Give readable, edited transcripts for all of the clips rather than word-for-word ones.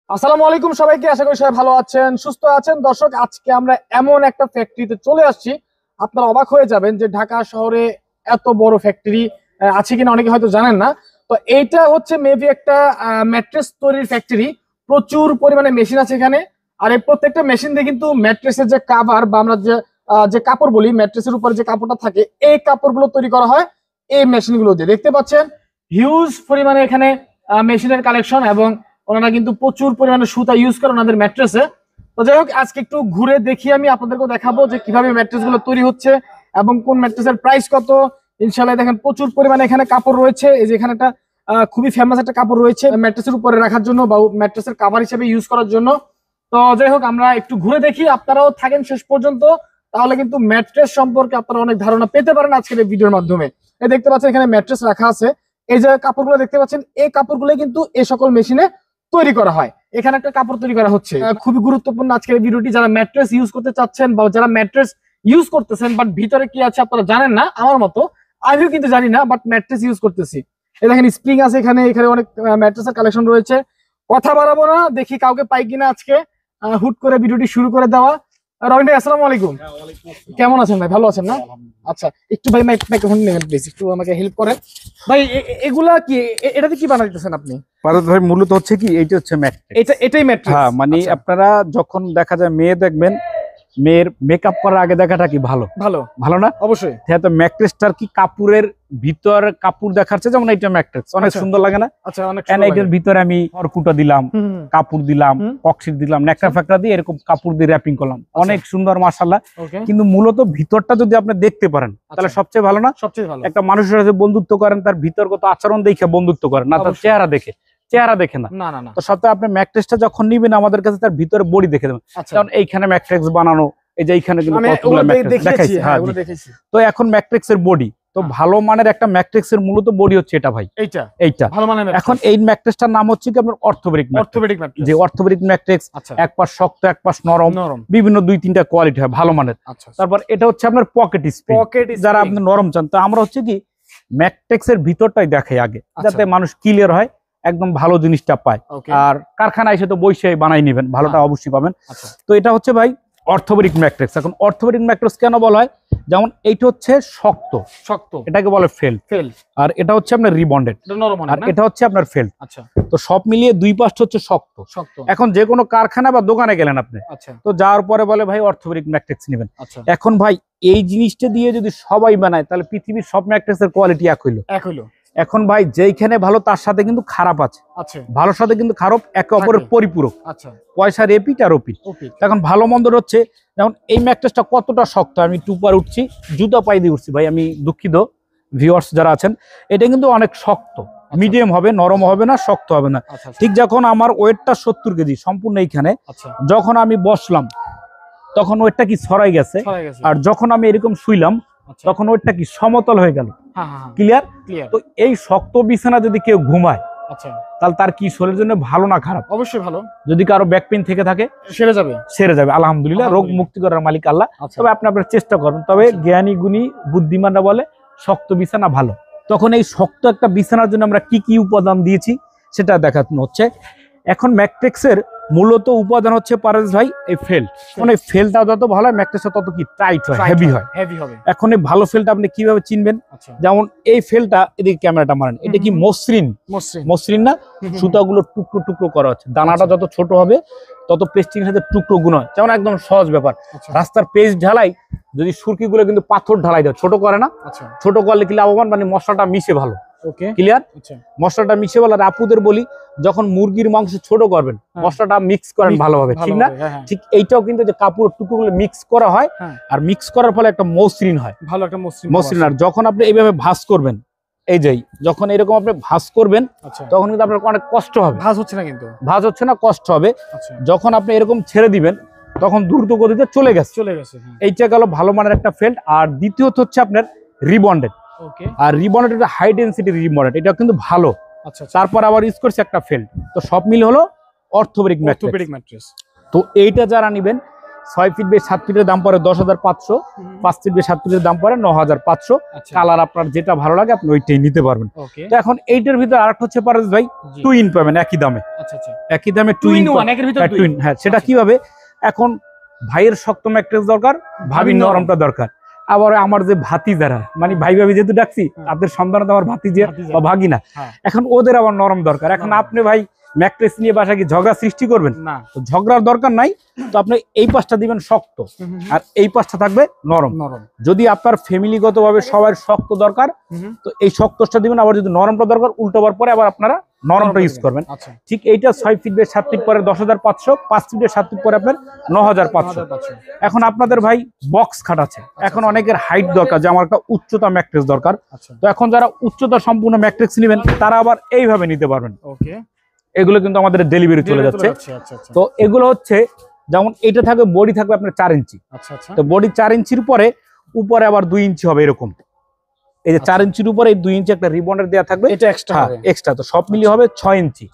আসসালামু আলাইকুম সবাইকে, আশা করি সবাই ভালো আছেন, সুস্থ আছেন। দর্শক, আজকে আমরা এমন একটা ফ্যাক্টরিতে চলে আসছি, আপনারা অবাক হয়ে যাবেন যে ঢাকা শহরে এত বড় ফ্যাক্টরি আছে কিনা অনেকে হয়তো জানেন না। তো এইটা হচ্ছে মেবি একটা ম্যাট্রেস তৈরির ফ্যাক্টরি। প্রচুর পরিমাণে মেশিন আছে এখানে। আর এই প্রত্যেকটা মেশিন দিয়ে কিন্তু ম্যাট্রেসের যে কাভার বা আমরা যে কাপড় বলি, ম্যাট্রেসের উপরে যে কাপড়টা থাকে, এই কাপড়গুলো তৈরি করা হয় এই মেশিনগুলো দিয়ে। দেখতে পাচ্ছেন হিউজ পরিমাণে এখানে মেশিনের কালেকশন, এবং ওনারা কিন্তু প্রচুর পরিমাণে সুতা ইউজ করে ওনাদের ম্যাট্রেসে। তো যাই হোক, আজকে একটু ঘুরে দেখি, আমি আপনাদেরকে দেখাবো যে কিভাবে ম্যাট্রেস গুলো তৈরি হচ্ছে এবং কোন ম্যাট্রেসের প্রাইস কত। ইনশাল্লাহ দেখেন প্রচুর পরিমাণে এখানে কাপড় রয়েছে। এই যে এখানে একটা খুবই ফেমাস একটা কাপড় রয়েছে ম্যাট্রেসের উপরে রাখার জন্য বা ম্যাট্রেসের কাভার হিসেবে ইউজ করার জন্য। তো যাই হোক, আমরা একটু ঘুরে দেখি, আপনারাও থাকেন শেষ পর্যন্ত, তাহলে কিন্তু ম্যাট্রেস সম্পর্কে আপনারা অনেক ধারণা পেতে পারেন আজকের এই ভিডিওর মাধ্যমে। এই দেখতে পাচ্ছেন এখানে ম্যাট্রেস রাখা আছে। এই যে কাপড়গুলো দেখতে পাচ্ছেন, এই কাপড়গুলো কিন্তু এই সকল মেশিনে তৈরি করা হয়। এখানে একটা কাপড় তৈরি করা হচ্ছে। খুবই গুরুত্বপূর্ণ আজকের ভিডিওটি। যারা ম্যাট্রেস ইউজ করতে চাচ্ছেন বা যারা ম্যাট্রেস ইউজ করতেছেন বাট ভিতরে কি আছে আপনারা জানেন না, আমার মতো আমিও কিন্তু জানি না, বাট ম্যাট্রেস ইউজ করতেছি। এই দেখেন স্প্রিং আছে এখানে, এখানে অনেক ম্যাট্রেসের কালেকশন রয়েছে। কথা বাড়াবো না, দেখি কাউকে পাই কিনা আজকে। হুট করে ভিডিওটি শুরু করে দেওয়া। রবিন ভাই, আসসালামু আলাইকুম। কেমন আছেন ভাই? ভালো আছেন না? আচ্ছা, একটু ভাই মাইক্রোফোন নেবেন প্লিজ, একটু আমাকে হেল্প করেন ভাই। এগুলা কি, এটাতে কি বানাইতেছেন আপনি? পারদ ভাই, মূলত হচ্ছে কি, এইটা হচ্ছে ম্যাট্রেস। এটাই ম্যাট্রেস? হ্যাঁ, মানে আপনারা যখন দেখা যায় মেয়ে দেখবেন, মেয়ের মেকআপ করার আগে দেখাটা কি ভালো ভালো ভালো না? অবশ্যই। তো ম্যাট্রেসটার কি কাপড়ের ভিতর কাপড় দেখাচ্ছে, যেমন এইটা ম্যাট্রেস অনেক সুন্দর লাগে না? আচ্ছা, অনেক সুন্দর। এইটার ভিতরে আমি অর্কুটা দিলাম, কাপড় দিলাম, কক্সিট দিলাম, নেকড়া ফ্যাকড়া দিয়ে এরকম কাপড় দিয়ে র‍্যাপিং করলাম, অনেক সুন্দর মাশাআল্লাহ। কিন্তু মূলত ভিতরটা যদি আপনি দেখতে পারেন তাহলে সবচেয়ে ভালো না? সবচেয়ে ভালো। একটা মানুষের সাথে বন্ধুত্ব করেন, তার ভিতরগত আচরণ দেখে বন্ধুত্ব করেন, না তার চেহারা দেখে। চেহারা দেখে না। তো সপ্তাহে আপনি ম্যাট্রেসটা যখন নিবেন আমাদের কাছে তার ভিতরে বডি দেখে দেবেন। কারণ এইখানে ম্যাট্রেস বানানো, এই যে এইখানে কিন্তু কতগুলো ম্যাট্রেস দেখাইছি। হ্যাঁ, তো এখন ম্যাট্রেসের বডি তো ভালো মানের একটা ম্যাট্রেসের মূলত বডি হচ্ছে এটা ভাই, এইটা ভালো মানের। এখন এই ম্যাট্রেসটার নাম হচ্ছে কি আপনার অর্থোপেডিক ম্যাট্রেস। যে অর্থোপেডিক ম্যাট্রেস এক পাশ শক্ত এক পাশ নরম, বিভিন্ন দুই তিনটা কোয়ালিটি হয় ভালো মানের। তারপর এটা হচ্ছে আপনার পকেট স্প্রিং, যারা আপনি নরম চান। তো আমরা হচ্ছে কি ম্যাট্রেসের ভিতরটাই দেখাই আগে, যাতে মানুষ ক্লিয়ার হয়, একদম ভালো জিনিসটা পায়। আর কারখানায় এসে তো বৈশাই বানাই নেবেন, ভালোটা অবশ্যই পাবেন। তো এটা হচ্ছে ভাই অর্থোপেডিক ম্যাট্রেস। এখন অর্থোপেডিক ম্যাট্রেস কেন বলা হয়? যেমন এইটা হচ্ছে শক্ত, এটাকে বলে ফেল্ট, আর এটা হচ্ছে আপনার রিবন্ডেড, আর এটা হচ্ছে আপনার ফেল্ট। তো সব মিলিয়ে দুই পাশটা হচ্ছে শক্ত। এখন যে কোনো কারখানা বা দোকানে গেলেন আপনি, তো যাওয়ার পরে বলে ভাই অর্থোপেডিক ম্যাট্রেস নেবেন। এখন ভাই এই জিনিসটা দিয়ে যদি সবাই বানায় তাহলে পৃথিবীর সব ম্যাট্রেসের কোয়ালিটি এক হইলো। এখন ভাই যেইখানে ভালো তার সাথে কিন্তু খারাপ আছে, ভালোর সাথে কিন্তু খারাপ, একে অপরের পরিপূরক। পয়সার এপিট আর ওপিট। এখন ভালো মন্দ হচ্ছে, যেমন এই ম্যাট্রেসটা কতটা শক্ত, আমি টুপার উঠছি, জুতা পাই দিয়ে উঠছি ভাই, আমি দুঃখিত ভিউয়ার্স যারা আছেন। এটা কিন্তু অনেক শক্ত, মিডিয়াম হবে, নরম হবে না, শক্ত হবে না। ঠিক যখন আমার ওয়েটটা 70 কেজি সম্পূর্ণ এইখানে, যখন আমি বসলাম তখন ওয়েটটা কি ছড়াই গেছে, আর যখন আমি এরকম শুইলাম তখন ওয়েটটা কি সমতল হয়ে গেল। ক্লিয়ার? তো এই শক্ত বিছানা যদি কেউ ঘুমায় তাহলে তার কি শরীরের জন্য ভালো না খারাপ? অবশ্যই ভালো। যদি কারো ব্যাক পেইন থেকে থাকে সেরে যাবে আলহামদুলিল্লাহ, রোগ মুক্তি করার মালিক আল্লাহ। তবে আপনি আপনার চেষ্টা করবেন। তবে জ্ঞানী গুণী বুদ্ধিমানরা বলে শক্ত বিছানা ভালো। তখন এই শক্ত একটা বিছানার জন্য আমরা কি কি উপাদান দিয়েছি সেটা দেখানো হচ্ছে। এখন ম্যাট্রেসের মূলত উপাদান হচ্ছে পারভেজ ভাই এই ফেল্ট। মানে ফেল্টটা যত ভালো হয় ম্যাট্রেসটা তত কি টাইট হয়, হেভি হয়। এখন এই ভালো ফেল্ট আপনি কিভাবে চিনবেন? যেমন এই ফেল্টটা, এদিকে ক্যামেরাটা মারেন, এটা কি মসৃণ না? সুতাগুলো টুকরো টুকরো করা হচ্ছে। দানাটা যত ছোট হবে তত পেস্টিং সাথে টুকরো গুণ হয়। যেমন একদম সহজ ব্যাপার, রাস্তার পেস্ট ঢালাই যদি সুরকিগুলো কিন্তু পাথর ঢালাই দেয়, ছোট করে না? ছোট করলে কি লাভবান? মানে মশলাটা মিশে ভালো। ক্লিয়ার? মশলাটা মিশে ভালো। আর আপুদের বলি, যখন মুরগির মাংস ছোট করবেন মশলাটা মিক্স করেন ভালোভাবে, ঠিক না? ঠিক এইটাও কিন্তু যে কাপড় টুকরোগুলো মিক্স করা হয়, আর মিক্স করার ফলে একটা মসৃণ হয়, ভালো একটা মসৃণ। আর যখন আপনি এইভাবে ভাঁজ করবেন, এই যে যখন এরকম আপনি ভাঁজ করবেন তখন কিন্তু আপনার অনেক কষ্ট হবে। ভাঁজ হচ্ছে না, কষ্ট হবে। যখন আপনি এরকম ছেড়ে দিবেন তখন দ্রুত গতিতে চলে গেছে। এইটা গেল ভালো মানের একটা ফেল্ট। আর দ্বিতীয়ত হচ্ছে আপনার রিবন্ডেড। আর রিবন্ডেড এটা হাই ডেনসিটি রিবন্ডেড, এটা কিন্তু ভালো। তারপর আবার ইউজ করছে একটা ফেল্ট। তো সব মিলে হলো অর্থোপেডিক ম্যাট্রেস। তো এইটা যারা নিবেন 6 ফিট বাই 7 ফিটের দাম পড়ে 10,500, 5 ফিট বাই 7 ফিটের দাম পড়ে 9,500। কালার আপনার যেটা ভালো লাগে আপনি ওইটাই নিতে পারবেন। তো এখন এইটার ভিতরে আরেকটা হচ্ছে পারভেজ ভাই, টুইন পাবেন একই দামে। একই দামে টুইন, হ্যাঁ সেটা কিভাবে, এখন ভাইয়ের শক্ত ম্যাট্রেস দরকার, ভাবির নরমটা দরকার। আবার আমার যে ভাতিজারা, মানে ভাই ভাবি যেহেতু ডাকছি, আপনাদের সন্তান তো আমার ভাতিজা বা ভাগিনা, এখন ওদের আবার নরম দরকার। এখন আপনি ভাই ম্যাট্রেস নিয়ে বাসায় কি ঝগড়া সৃষ্টি করবেন? না, তো ঝগড়ার দরকার নাই। তো আপনি এই পাশটা দিবেন শক্ত, আর এই পাশটা থাকবে নরম। যদি আপনার ফ্যামিলিগত ভাবে সবার শক্ত দরকার, তো এই শক্তটা দিবেন। আবার যদি নরমটা দরকার, উল্টোবার পরে আবার আপনারা নরমটা ইউজ করবেন। ঠিক এইটা 6 ফিট বাই 7 ফিট পরে 10,500, 5 ফিট বাই 7 ফিট পরে আপনার 9,500। এখন আপনাদের ভাই বক্স খাট আছে, এখন অনেকের হাইট দরকার, যে আমার একটা উচ্চতা ম্যাট্রেস দরকার। তো এখন যারা উচ্চতা সম্পূর্ণ ম্যাট্রেস নেবেন, তারা আবার এইভাবে নিতে পারবেন। এগুলো কিন্তু আমাদের ডেলিভারি চলে যাচ্ছে। তো এগুলো হচ্ছে যেমন এটা থাকবে, বডি থাকবে আপনার 4 ইঞ্চি। তো বডি 4 ইঞ্চির উপরে আবার 2 ইঞ্চি হবে এরকম। এই যে 4 ইঞ্চির উপরে 2 ইঞ্চি একটা রিবনের দেওয়া থাকবে, এটা এক্সট্রা। তো সব মিলিয়ে হবে 6 ইঞ্চি।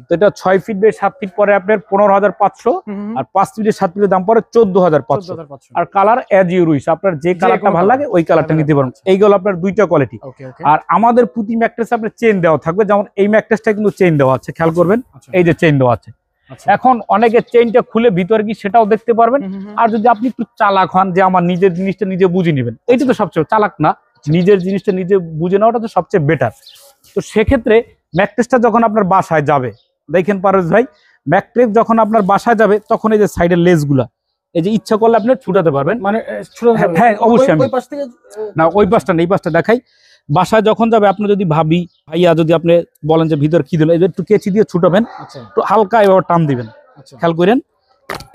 তো এটা 6 ফিট বাই 7 ফিট পরে আপনার 15,500, আর 5 ফিট বাই 7 ফিটের দাম পরে 14,500। আর কালার এজ ইউ উইশ, আপনার যে কালারটা ভালো লাগে ওই কালারটা নিতে পারেন। এইগুলো আপনার দুইটা কোয়ালিটি। আর আমাদের প্রতি ম্যাট্রেসে আপনার চেইন দেওয়া থাকবে, যেমন এই ম্যাট্রেসটা কিন্তু চেইন দেওয়া আছে, খেয়াল করবেন এই যে চেইন দেওয়া আছে। এখন অনেকে চেইনটা খুলে ভিতরে কি সেটাও দেখতে পারবেন। আর যদি আপনি একটু চালাক হন, যে আমার নিজের জিনিসটা নিজে বুঝে নেবেন, এইটা তো সবচেয়ে চালাক না, নিজের জিনিসটা নিজে বুঝে নেওয়াটা তো সবচেয়ে বেটার। তো সেক্ষেত্রে ম্যাট্রেসটা যখন আপনার বাসায় যাবে, দেখেন পারভেজ ভাই, ম্যাট্রেস যখন আপনার বাসায় যাবে, তখন এই যে সাইডের লেসগুলা, এই যে ইচ্ছা করলে আপনি ছুটাতে পারবেন। মানে হ্যাঁ অবশ্যই, না ওই পাশটা না, এই পাশটা দেখাই। বাসায় যখন যাবে, আপনি যদি ভাবি ভাইয়া যদি আপনি বলেন যে ভিতর কি দিল, এই যে একটু কেচি দিয়ে ছুটাবেন, একটু হালকা এভাবে টান দিবেন, খেয়াল করেন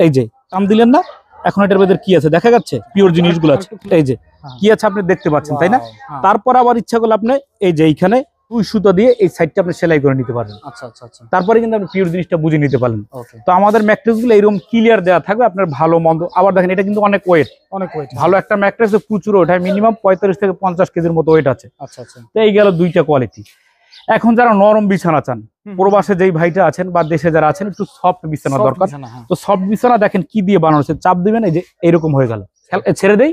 এই যে টান দিলেন না। এখন এটার ভেতর কি আছে দেখা যাচ্ছে, পিওর জিনিসগুলো আছে, এই যে কি আছে আপনি দেখতে পাচ্ছেন, তাই না? তারপর আবার ইচ্ছা করলে আপনি এই যে এইখানে সুই সুতো দিয়ে এই সাইডটা আপনি সেলাই করে নিতে পারবেন। তারপরে কিন্তু আপনি পিওর জিনিসটা বুঝে নিতে পারলেন। তো আমাদের ম্যাট্রেস গুলো এরকম ক্লিয়ার দেওয়া থাকবে, আপনার ভালো মন্দ। আবার দেখেন এটা কিন্তু অনেক ওয়েট, ভালো একটা ম্যাট্রেস প্রচুর ওঠায়, মিনিমাম 45 থেকে 50 কেজির মতো ওয়েট আছে। তো এই গেল দুইটা কোয়ালিটি। এখন যারা নরম বিছানা চান, প্রবাসে যেই ভাইটা আছেন বা দেশে যারা আছেন, একটু সফট বিছানা দরকার। তো সফট বিছানা দেখেন কি দিয়ে বানানো হচ্ছে, চাপ দিবেন এই যে এরকম হয়ে গেল, ছেড়ে দেই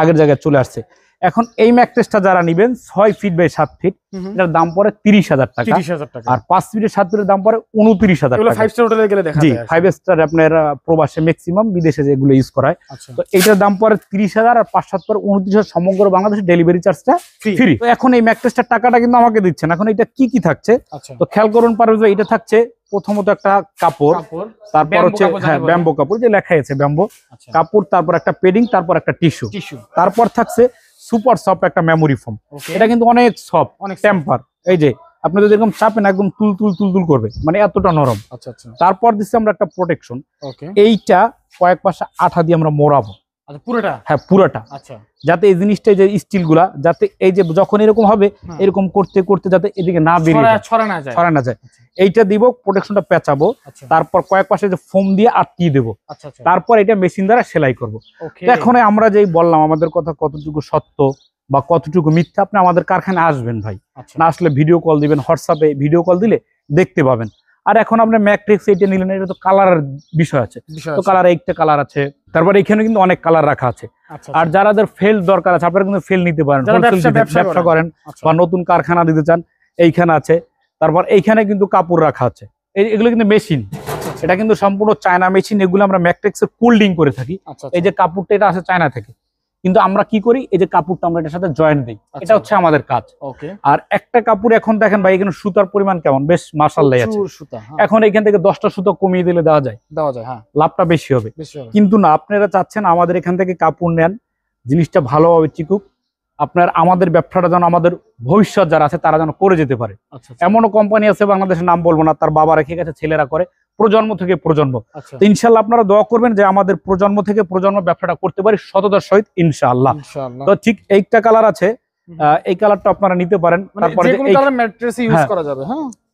আগের জায়গায় চলে আসছে। এখন এই ম্যাট্রেসটা যারা নিবেন 6 ফিট বাই 7 ফিট, এটার দাম পড়ে 30,000 টাকা। আর 5 ফিটের 7 ফিটের দাম পড়ে 29,000 টাকা। 5 স্টার হোটেলে গেলে দেখা যায়। 5 স্টার আপনার প্রবাসে ম্যাক্সিমাম, বিদেশে যেগুলো ইউজ করা হয়। তো এটার দাম পড়ে 30,000, আর 5-7 পরে 29,000। সমগ্র বাংলাদেশে ডেলিভারি চার্জটা ফ্রি। তো এখন এই ম্যাট্রেসটার টাকাটা কিন্তু আমাকে দিচ্ছেন। এখন এটা কি কি থাকছে, তো খেয়াল করুন পারভেজ ভাই। এটা থাকছে প্রথমত একটা কাপড়, তারপর হচ্ছে ব্যাম্বো কাপড়, যে লেখা আছে ব্যাম্বো কাপড়, তারপর একটা পেডিং, তারপর একটা টিস্যু, তারপর থাকছে সুপার সফট একটা মেমোরি ফোম। এটা কিন্তু অনেক সফট, অনেক টেম্পার। এই যে আপনি যদি এরকম চাপেন, একদম তুল তুল তুল তুল করবে, মানে এতটা নরম। তারপর দিচ্ছি আমরা একটা প্রোটেকশন, এইটা কয়েক পাশে আঠা দিয়ে আমরা মোড়াবো পুরোটা। হ্যাঁ পুরোটা, যাতে এই জিনিসটা, যে স্টিল গুলা, যাতে এই যে যখন এরকম হবে, এরকম করতে করতে যাতে এদিকে না বেরিয়ে ছড়া না যায়। এইটা দিব, প্রোটেকশনটা পেঁচাবো, তারপর কয়েক পাশে যে ফোম দিয়ে আটকিয়ে দেবো, তারপর এটা মেশিন দ্বারা সেলাই করবো। এখন আমরা যেই বললাম আমাদের কথা কতটুকু সত্য বা কতটুকু মিথ্যা, আপনি আমাদের কারখানায় আসবেন ভাই, না আসলে ভিডিও কল দিবেন, হোয়াটসঅ্যাপে ভিডিও কল দিলে দেখতে পাবেন। আর এখন আপনার ম্যাট্রিক্স এইটা নিলেন, এটা তো কালারের বিষয় আছে, তো কালার একটা কালার আছে, তারপর এখানে কিন্তু অনেক কালার রাখা আছে। আর যাদের ফেল দরকার আছে, আপনারা কিন্তু ফেল নিতে পারেন, ব্যবসা করেন বা নতুন কারখানা দিতে চান, এইখানে আছে। তারপর এইখানে কিন্তু কাপড় রাখা আছে, এগুলো কিন্তু মেশিন, এটা কিন্তু সম্পূর্ণ চায়না মেশিন। এগুলো আমরা ম্যাট্রিক্সের কোল্ডিং করে থাকি। এই যে কাপড়টা, এটা আসে চায়না থেকে, কিন্তু আমরা কি করি, এই যে কাপড়টা আমরা এটার সাথে জয়েন্ট দিই, এটা হচ্ছে আমাদের কাজ। আর একটা কাপড় এখন দেখেন ভাই, এখানে সুতার পরিমাণ কেমন, বেশ মাশাআল্লাহ আছে। এখন এখান থেকে 10টা সুতো কমিয়ে দিলে দেওয়া যায়, হ্যাঁ লাভটা বেশি হবে। কিন্তু না, আপনারা চাচ্ছেন আমাদের এখান থেকে কাপড় নেন, জিনিসটা ভালোভাবে টিকুক, আপনার আমাদের ব্যবসাটা যেন, আমাদের ভবিষ্যৎ যারা আছে তারা যেন করে যেতে পারে। এমনও কোম্পানি আছে বাংলাদেশের, নাম বলবো না, তার বাবা রেখে গেছে, ছেলেরা করে প্রজন্ম থেকে প্রজন্ম। তো ইনশাল্লাহ আপনারা দোয়া করবেন যে আমাদের প্রজন্ম থেকে প্রজন্ম ব্যবসাটা করতে পারি সততার সহিত, ইনশাআল্লাহ। তো ঠিক এইটা কালার আছে, এই কালারটা আপনারা নিতে পারেন। তারপরে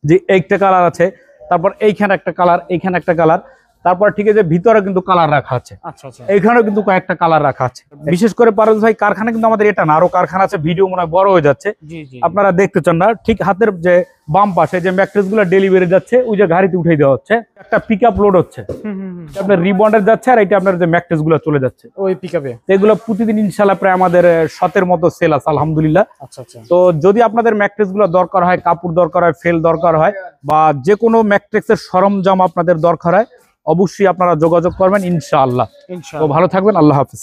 যে এইটা কালার আছে, তারপর এইখানে একটা কালার, এইখানে একটা কালার, তারপর ঠিক আছে ভিতরে কিন্তু কালার রাখা আছে, এইখানেও কিন্তু কয়েকটা কালার রাখা আছে। বিশেষ করে পারভেজ ভাই কারখানা কিন্তু আমাদের এটা না, আরো কারখানা আছে, ভিডিও মনে হয় বড় হয়ে যাচ্ছে, আপনারা দেখতে চান না। ঠিক হাতের যে বাম পাশে যে ম্যাট্রেস গুলো ডেলিভারি যাচ্ছে, ওই যে গাড়িতে উঠে দেওয়া হচ্ছে, একটা পিক আপ লোড হচ্ছে, আপনার রিবন্ডের যাচ্ছে, আর এটা আপনার যে ম্যাট্রেস গুলো চলে যাচ্ছে ওই পিকআপে। এগুলো প্রতিদিন ইনশাআল্লাহ প্রায় আমাদের 7 মতো সেল আছে আলহামদুলিল্লাহ। আচ্ছা আচ্ছা। তো যদি আপনাদের ম্যাট্রেস গুলো দরকার হয়, কাপড় দরকার হয়, ফেল দরকার হয়, বা যে কোনো ম্যাট্রেসের সরঞ্জাম আপনাদের দরকার হয়, অবশ্যই আপনারা যোগাযোগ করবেন ইনশাআল্লাহ। তো ভালো থাকবেন, আল্লাহ হাফেজ।